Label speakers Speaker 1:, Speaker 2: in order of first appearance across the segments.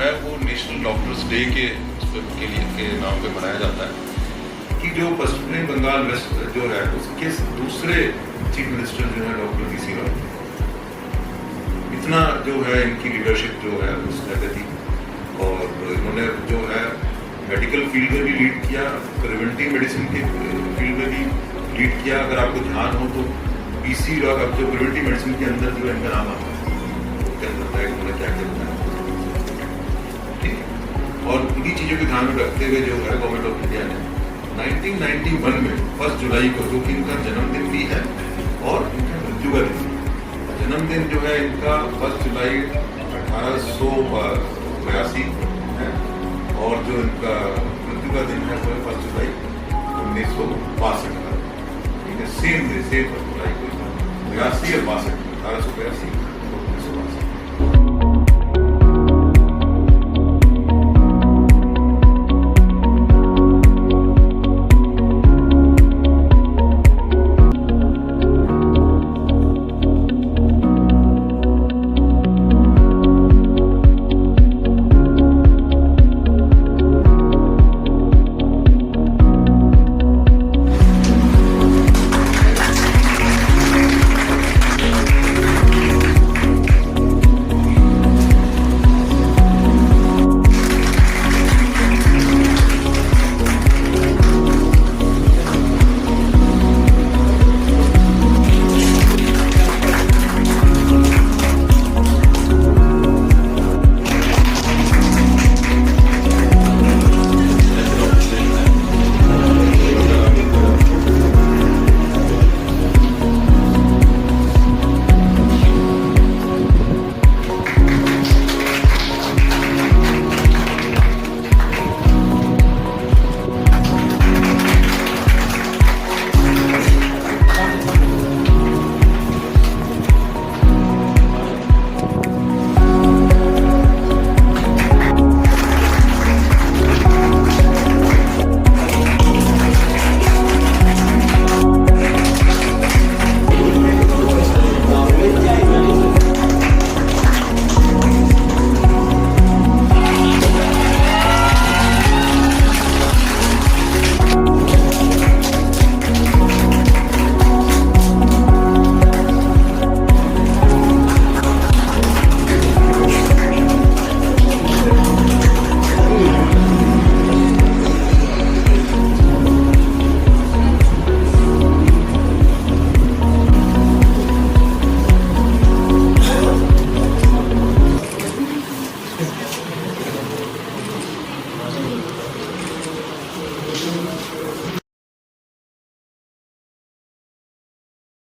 Speaker 1: है वो national doctors day के नाम पे मनाया जाता है कि जो पश्चिमी बंगाल वेस्ट जो है उसके दूसरे चीफ मिनिस्टर जो है डॉक्टर वीसी राव, इतना जो है इनकी लीडरशिप जो है उस जगह थी, और इन्होंने जो है मेडिकल फील्ड में भी लीड किया, प्रिवेंटिव मेडिसिन के फील्ड में भी लीड किया। अगर आपको ध्यान हो तो वीसी राव अब जो प्रिवेंटिव मेडिसिन के अंदर जो इनका नाम आता है उसके अंदर है उन्होंने क्या क्या बताया, ठीक है। और इन्हीं चीज़ों को ध्यान में रखते हुए जो है गवर्नमेंट ऑफ इंडिया ने 1991 में 1 जुलाई को, जो कि इनका जन्मदिन भी है और इनका मृत्यु का दिन, जन्मदिन जो है इनका 1 जुलाई 1882 है, और जो इनका मृत्यु का दिन है वो 1 जुलाई 1962 का, ठीक है। सेम डे, सेम 1 जुलाई को 82 और 62, 1882 1962।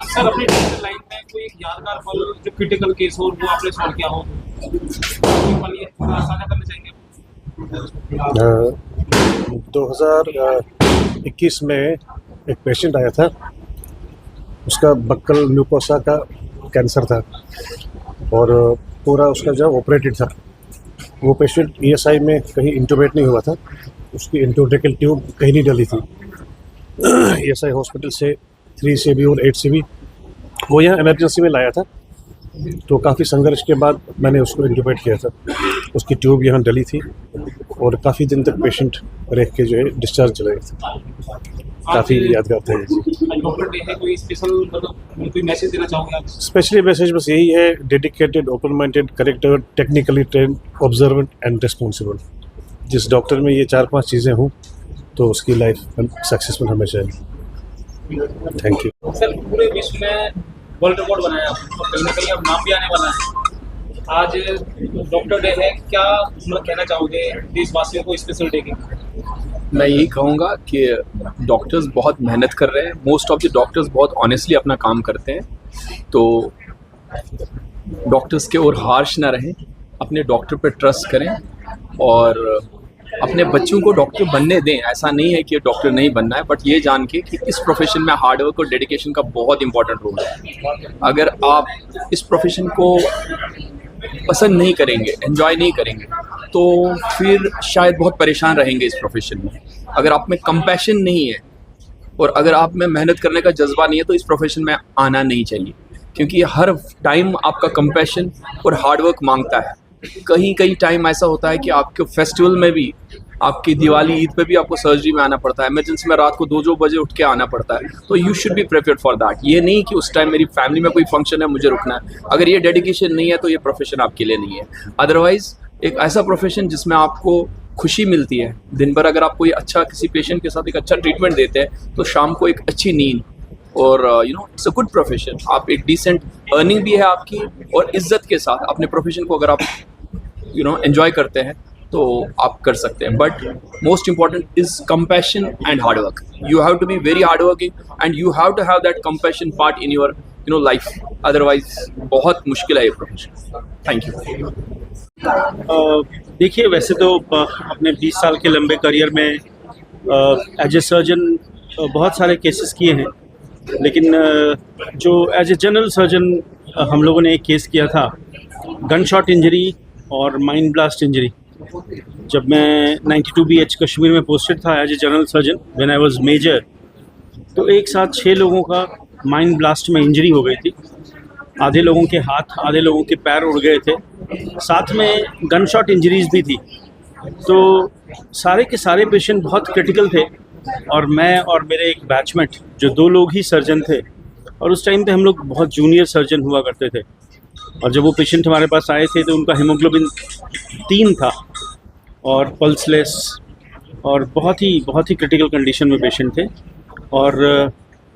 Speaker 2: सर अपनी लाइफ में कोई एक यादगार पल जो क्रिटिकल केस हो वो आपने सॉल्व किया हो, कोई पल ये थोड़ा साझा करना चाहेंगे?
Speaker 3: 2021 में एक पेशेंट आया था, उसका बक्कल म्यूकोसा का कैंसर था और पूरा उसका जो ऑपरेटेड था। वो पेशेंट ESI में कहीं इंटूबेट नहीं हुआ था, उसकी इंट्रोट्रेकल ट्यूब कहीं नहीं डली थी। ESI हॉस्पिटल से 3 और 8 वो यहाँ इमरजेंसी में लाया था, तो काफ़ी संघर्ष के बाद मैंने उसको इंट्यूबेट किया था। उसकी ट्यूब यहाँ डली थी और काफ़ी दिन तक पेशेंट रह के जो है डिस्चार्ज चले गए थे। काफ़ी यादगार था जी।
Speaker 2: डॉक्टर डे है, कोई स्पेशल मतलब कोई मैसेज देना चाहोगे आप?
Speaker 3: स्पेशली मैसेज बस यही है, dedicated, open minded, character, technically trend, observant and responsible. जिस डॉक्टर में ये 4-5 चीज़ें हों तो उसकी लाइफ सक्सेसफुल हमेशा है। Thank you
Speaker 2: sir. पूरे विश्व में वर्ल्ड रिकॉर्ड बनाया और कहीं ना कहीं अब नाम भी आने वाला है। आज डॉक्टर डे है, क्या मतलब कहना चाहोगे देशवासियों को स्पेशल डे के?
Speaker 4: मैं यही कहूँगा कि डॉक्टर्स बहुत मेहनत कर रहे हैं। मोस्ट ऑफ द डॉक्टर्स बहुत ऑनेस्टली अपना काम करते हैं, तो डॉक्टर्स के और हार्श ना रहें, अपने डॉक्टर पे ट्रस्ट करें और अपने बच्चों को डॉक्टर बनने दें। ऐसा नहीं है कि डॉक्टर नहीं बनना है, बट ये जान के कि इस प्रोफेशन में हार्डवर्क और डेडिकेशन का बहुत इंपॉर्टेंट रोल है। अगर आप इस प्रोफेशन को पसंद नहीं करेंगे, एंजॉय नहीं करेंगे, तो फिर शायद बहुत परेशान रहेंगे इस प्रोफेशन में। अगर आप में कंपैशन नहीं है और अगर आप में मेहनत करने का जज्बा नहीं है तो इस प्रोफेशन में आना नहीं चाहिए, क्योंकि हर टाइम आपका कंपैशन और हार्डवर्क मांगता है। कहीं कहीं टाइम ऐसा होता है कि आपके फेस्टिवल में भी, आपकी दिवाली ईद पे भी आपको सर्जरी में आना पड़ता है, इमरजेंसी में रात को 2-2 बजे उठ के आना पड़ता है। तो you should be prepared for that. ये नहीं कि उस टाइम मेरी फैमिली में कोई फंक्शन है मुझे रुकना है। अगर ये डेडिकेशन नहीं है तो ये प्रोफेशन आपके लिए नहीं है। अदरवाइज एक ऐसा प्रोफेशन जिसमें आपको खुशी मिलती है, दिन भर अगर आप कोई अच्छा किसी पेशेंट के साथ एक अच्छा ट्रीटमेंट देते हैं तो शाम को एक अच्छी नींद, और इट्स अ गुड प्रोफेशन। आप एक डिसेंट अर्निंग भी है आपकी, और इज्जत के साथ अपने प्रोफेशन को अगर आप एंजॉय करते हैं तो आप कर सकते हैं। But most important is compassion and hard work. You have to be very hard working and you have to have that compassion part in your life. Otherwise बहुत मुश्किल है ये प्रोफेशन। Thank you.
Speaker 5: देखिए, वैसे तो अपने 20 साल के लंबे करियर में एज ए सर्जन बहुत सारे केसेस किए हैं, लेकिन जो एज ए जनरल सर्जन हम लोगों ने एक केस किया था, गन शॉट इंजरी और माइंड ब्लास्ट इंजरी। जब मैं 92 BH कश्मीर में पोस्टेड था as a general surgeon when I was major, तो एक साथ 6 लोगों का माइंड ब्लास्ट में इंजरी हो गई थी। आधे लोगों के हाथ, आधे लोगों के पैर उड़ गए थे, साथ में गन शॉट इंजरीज भी थी। तो सारे के सारे पेशेंट बहुत क्रिटिकल थे, और मैं और मेरे एक बैचमेट जो 2 लोग ही सर्जन थे, और उस टाइम पे हम लोग बहुत जूनियर सर्जन हुआ करते थे। और जब वो पेशेंट हमारे पास आए थे तो उनका हीमोग्लोबिन 3 था और पल्सलेस, और बहुत ही क्रिटिकल कंडीशन में पेशेंट थे। और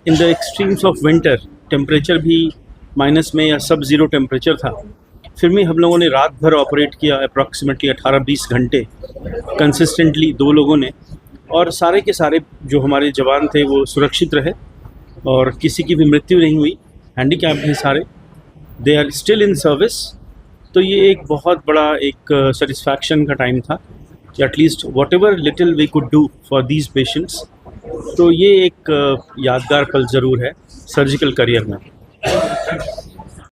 Speaker 5: in the extremes of winter temperature भी माइनस में या सब ज़ीरो टेम्परेचर था। फिर भी हम लोगों ने रात भर ऑपरेट किया, अप्रॉक्सीमेटली 18-20 घंटे कंसिस्टेंटली 2 लोगों ने, और सारे के सारे जो हमारे जवान थे वो सुरक्षित रहे और किसी की भी मृत्यु नहीं हुई। हैंडीकैप हैं सारे, they are still in service. तो ये एक बहुत बड़ा एक सेटिस्फैक्शन का टाइम था कि at least whatever little we could do for these patients. तो ये एक यादगार पल ज़रूर है सर्जिकल करियर में।